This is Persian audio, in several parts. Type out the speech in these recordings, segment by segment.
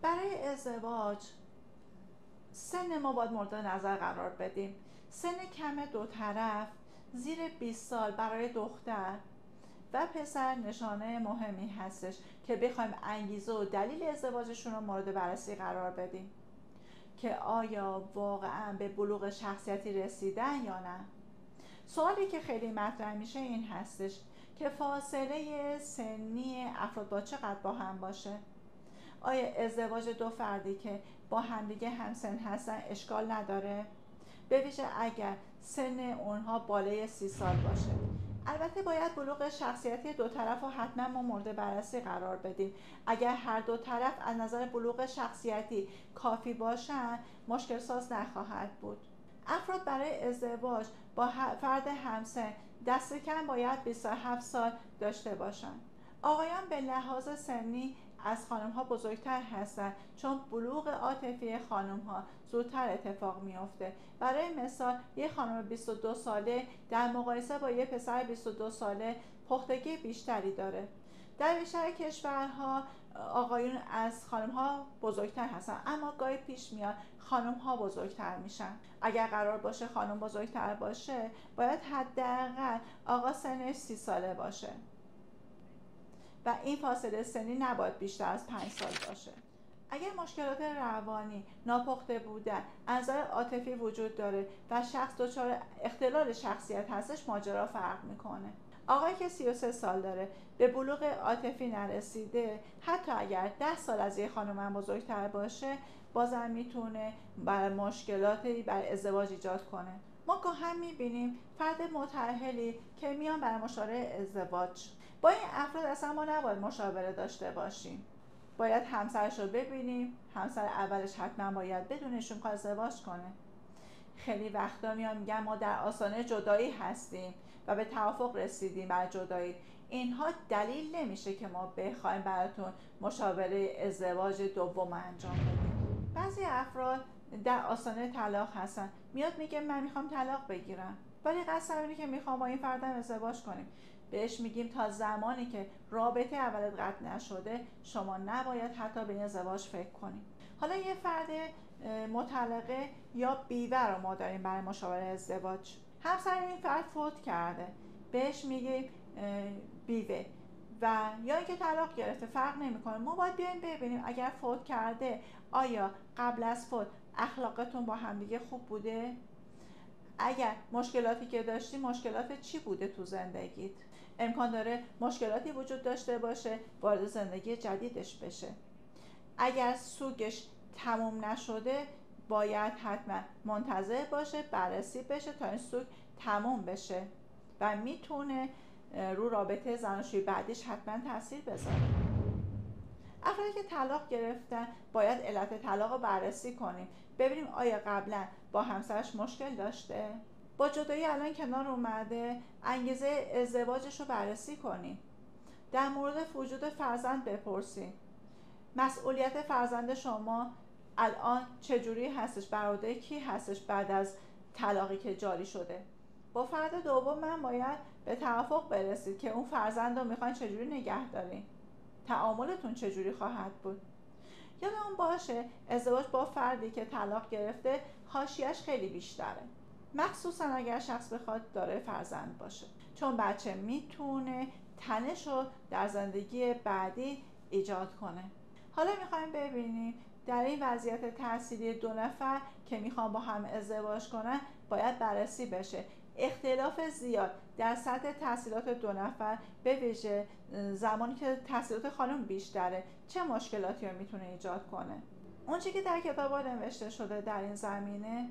برای ازدواج سن ما باید مورد نظر قرار بدیم. سن کم دو طرف زیر 20 سال برای دختر و پسر نشانه مهمی هستش که بخوایم انگیزه و دلیل ازدواجشون رو مورد بررسی قرار بدیم که آیا واقعا به بلوغ شخصیتی رسیدن یا نه. سوالی که خیلی مطرح میشه این هستش که فاصله سنی افراد با چقدر با هم باشه. آیا ازدواج دو فردی که با همدیگه همسن هستن اشکال نداره؟ به ویژه اگر سن اونها بالای 30 سال باشه. البته باید بلوغ شخصیتی دو طرف رو حتما ما مورد بررسی قرار بدیم. اگر هر دو طرف از نظر بلوغ شخصیتی کافی باشن مشکل ساز نخواهد بود. افراد برای ازدواج با فرد همسن دست کم باید 27 سال داشته باشند. آقایان به لحاظ سنی از خانم ها بزرگتر هستند چون بلوغ عاطفی خانم ها زودتر اتفاق میافته. برای مثال یک خانم 22 ساله در مقایسه با یک پسر 22 ساله پختگی بیشتری داره. در بیشتر کشورها آقایون از خانم ها بزرگتر هستن اما گاهی پیش میاد خانم ها بزرگتر میشن. اگر قرار باشه خانم بزرگتر باشه باید حداقل آقا سنش 30 ساله باشه و این فاصله سنی نباید بیشتر از 5 سال باشه. اگر مشکلات روانی، ناپخته بودن، از نظر عاطفی وجود داره و شخص دچار اختلال شخصیت هستش ماجرا فرق میکنه. آقایی که 33 سال داره به بلوغ عاطفی نرسیده حتی اگر 10 سال از یه خانم بزرگتر باشه بازم میتونه بر مشکلاتی بر ازدواج ایجاد کنه. ما گاهی میبینیم فرد متأهلی که میان برای مشاوره ازدواج. با این افراد اصلا ما نباید مشاوره داشته باشیم. باید همسرش رو ببینیم. همسر اولش حتما باید بدونشون که ازدواج کنه. خیلی وقتا میان میگن ما در آستانه جدایی هستیم و به توافق رسیدیم بر جدایی. اینها دلیل نمیشه که ما بخوایم براتون مشاوره ازدواج دوم انجام بدیم. بعضی افراد در آستانه طلاق هستن، میاد میگه من میخوام طلاق بگیرم ولی قصد اینه که میخوام با این فردم ازدواج کنیم. بهش میگیم تا زمانی که رابطه اولت قطع نشده شما نباید حتی به این ازدواج فکر کنیم. حالا یه فرد مطلقه یا بیوه رو ما داریم برای مشاوره ازدواج. همسر این فرد فوت کرده، بهش میگیم بیوه و یا اینکه طلاق گرفته، فرق نمیکنه. ما باید بیایم ببینیم اگر فوت کرده آیا قبل از فوت اخلاقتون با همدیگه خوب بوده؟ اگر مشکلاتی که داشتی مشکلات چی بوده تو زندگیت؟ امکان داره مشکلاتی وجود داشته باشه وارد زندگی جدیدش بشه. اگر سوگش تموم نشده باید حتما منتظر باشه بررسی بشه تا این سوگ تموم بشه و میتونه رو رابطه زناشویی بعدیش حتما تاثیر بذاره. افرادی که طلاق گرفتن باید علت طلاق رو بررسی کنیم، ببینیم آیا قبلا با همسرش مشکل داشته. با جدایی الان کنار اومده، انگیزه ازدواجش رو بررسی کنیم. در مورد وجود فرزند بپرسیم. مسئولیت فرزند شما الان چجوری هستش؟ بر عهده کی هستش بعد از طلاقی که جاری شده؟ با فرد دوم من باید به توافق برسید که اون فرزند رو میخواین چجوری نگه دارین؟ تعاملتون چجوری خواهد بود؟ یادمون باشه ازدواج با فردی که طلاق گرفته حاشیه‌اش خیلی بیشتره، مخصوصا اگر شخص بخواد داره فرزند باشه، چون بچه میتونه تنش رو در زندگی بعدی ایجاد کنه. حالا میخوایم ببینیم در این وضعیت تحصیلی دو نفر که میخوان با هم ازدواج کنن باید بررسی بشه اختلاف زیاد در سطح تحصیلات دو نفر، به ویژه زمانی که تحصیلات خانم بیشتره، چه مشکلاتی رو میتونه ایجاد کنه. اونچه که در کتاب نوشته شده در این زمینه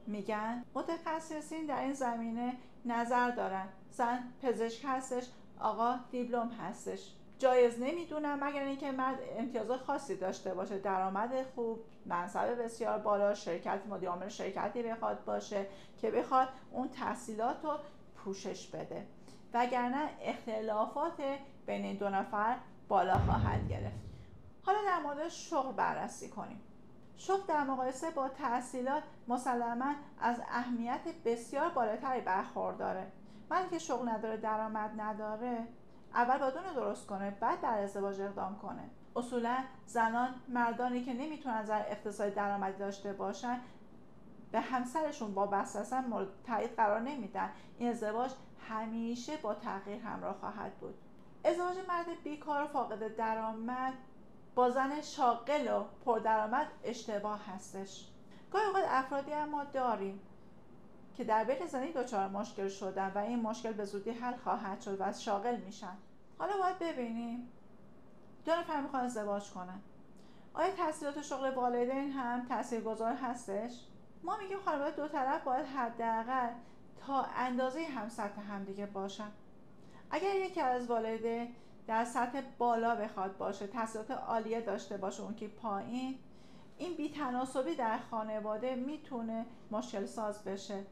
میگن متخصصین در این زمینه نظر دارن زن پزشک هستش، آقا دیپلم هستش. جایز نمیدونم مگر اینکه مرد امتیازات خاصی داشته باشه، درآمد خوب، منصب بسیار بالا، شرکت مدیر عامل شرکتی بخواد باشه که بخواد اون تحصیلات رو پوشش بده، وگرنه اختلافات بین این دو نفر بالا خواهد گرفت. حالا در مورد شغل بررسی کنیم. شغل در مقایسه با تحصیلات مسلماً از اهمیت بسیار بالاتری برخورداره. من که شغل نداره، درآمد نداره، اول باید اون رو درست کنه بعد در ازدواج اقدام کنه. اصولا زنان مردانی که نمیتونن از نظر اقتصادی درآمدی داشته باشن به همسرشون وابسته هستن مورد تایید قرار نمیدن. این ازدواج همیشه با تغییر همراه خواهد بود. ازدواج مرد بیکار و فاقد درآمد با زن شاغل و پردرآمد اشتباه هستش. گاهی اوقات افرادی اما داریم که در بین زندگی دچار مشکل شدن و این مشکل به زودی حل خواهد شد و از شاغل میشن. حالا باید ببینیم دو نفر میخوان ازدواج کنن، آیا تحصیلات و شغل والدین هم تاثیرگذار هستش؟ ما میگیم خانواده دو طرف باید حداقل تا اندازه هم سطح همدیگه باشن. اگر یکی از والدین در سطح بالا بخواد باشه، تحصیلات عالیه داشته باشه، اون که پایین، این بی‌تناسبی در خانواده میتونه مشکل ساز بشه.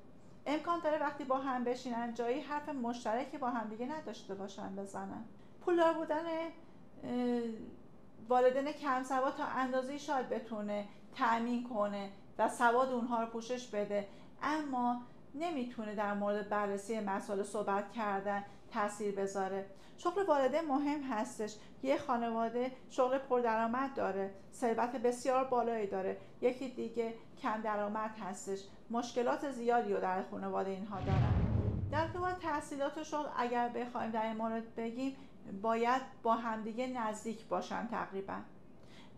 امکان داره وقتی با هم بشینن جایی حرف مشترکی با هم دیگه نداشته باشن بزنن. پولدار بودن والدین کم سواد تا اندازه‌ای شاید بتونه تأمین کنه و سواد اونها رو پوشش بده، اما نمیتونه در مورد بررسی مسائل صحبت کردن تاثیر بذاره. شغل والدین مهم هستش. یه خانواده شغل پردرآمد داره، ثروت بسیار بالایی داره، یکی دیگه کم درآمد هستش، مشکلات زیادی رو در خانواده اینها دارن. در ارتباط تحصیلات و شغل اگر بخوایم در این مورد بگیم، باید با همدیگه نزدیک باشن تقریبا.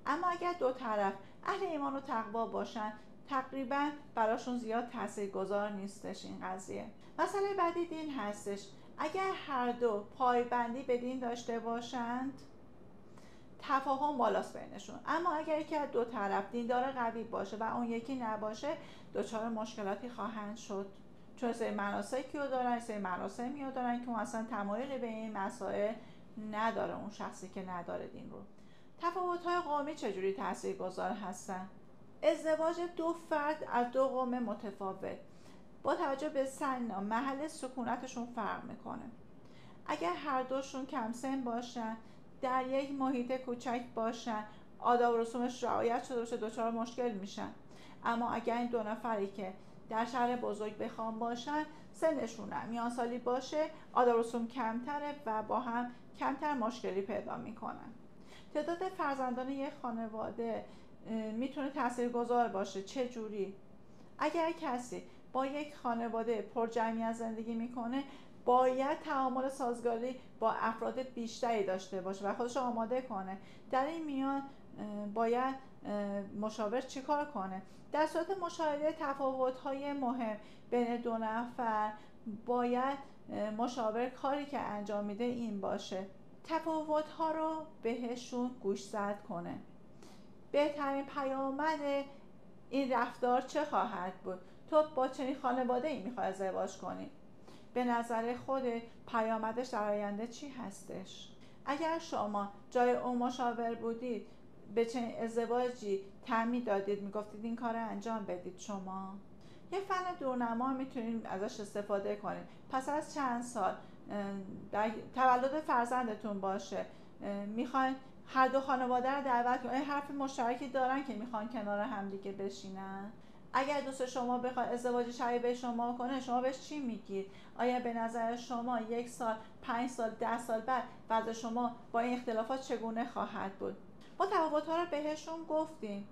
اما اگر دو طرف اهل ایمان و تقوا باشن، تقریبا براشون زیاد تاثیرگذار نیستش این قضیه. مسئله بعدی دین هستش. اگر هر دو پایبندی به دین داشته باشند، تفاهم بالاست بینشون. اما اگر یکی از دو طرف دیندار قوی باشه و اون یکی نباشه، دچار مشکلاتی خواهند شد، چون سری مناسکی رو دارن، سری مراسمی رو دارن که اون اصلا تمایلی به این مسائل نداره، اون شخصی که نداره دین رو. تفاوت‌های قومی چجوری تاثیرگذار هستن؟ ازدواج دو فرد از دو قوم متفاوت با توجه به سن و محل سکونتشون فرق میکنه. اگر هر دوشون کم سن باشن، در یک محیط کوچک باشن، آداب و رسومش رعایت شده باشه، دچار مشکل میشن. اما اگر این دو نفری که در شهر بزرگ بخوام باشن، سنشون میان سالی باشه، آداب و رسوم کمتره و با هم کمتر مشکلی پیدا میکنن. تعداد فرزندان یک خانواده میتونه تاثیرگذار باشه. چه جوری؟ اگر کسی با یک خانواده پرجمعیت زندگی میکنه، باید تعامل سازگاری با افراد بیشتری داشته باشه و خودش آماده کنه. در این میان باید مشاور چیکار کنه؟ در صورت مشاهده تفاوت‌های مهم بین دو نفر، باید مشاور کاری که انجام میده این باشه: تفاوت‌ها رو بهشون گوشزد کنه. بهترین پیامد این رفتار چه خواهد بود؟ تو با چنین خانواده‌ای میخوای ازدواج کنی؟ به نظر خود پیامدش در آینده چی هستش؟ اگر شما جای اون مشاور بودید، به چنین ازدواجی تعمید دادید، میگفتید این کار انجام بدید شما؟ یه فن دورنما میتونید ازش استفاده کنید. پس از چند سال در تولد فرزندتون باشه، میخواین هر دو خانواده رو دعوت کنید، حرف مشترکی دارن که میخوان کنار هم دیگه بشینن؟ اگر دوست شما بخواد ازدواج شبیه به شما کنه، شما بهش چی میگید؟ آیا به نظر شما 1 سال، 5 سال، 10 سال بعد وضع شما با این اختلافات چگونه خواهد بود؟ ما تفاوت‌ها رو بهشون گفتیم،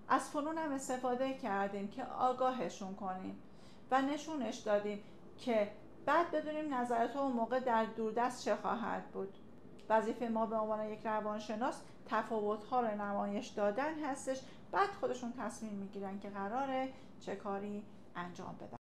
از فنون هم استفاده کردیم که آگاهشون کنیم و نشونش دادیم که بعد بدونیم نظرات اون موقع در دوردست چه خواهد بود. وظیفه ما به عنوان یک روانشناس تفاوت‌ها رو نمایش دادن هستش، بعد خودشون تصمیم میگیرن که قراره چه کاری انجام بدن.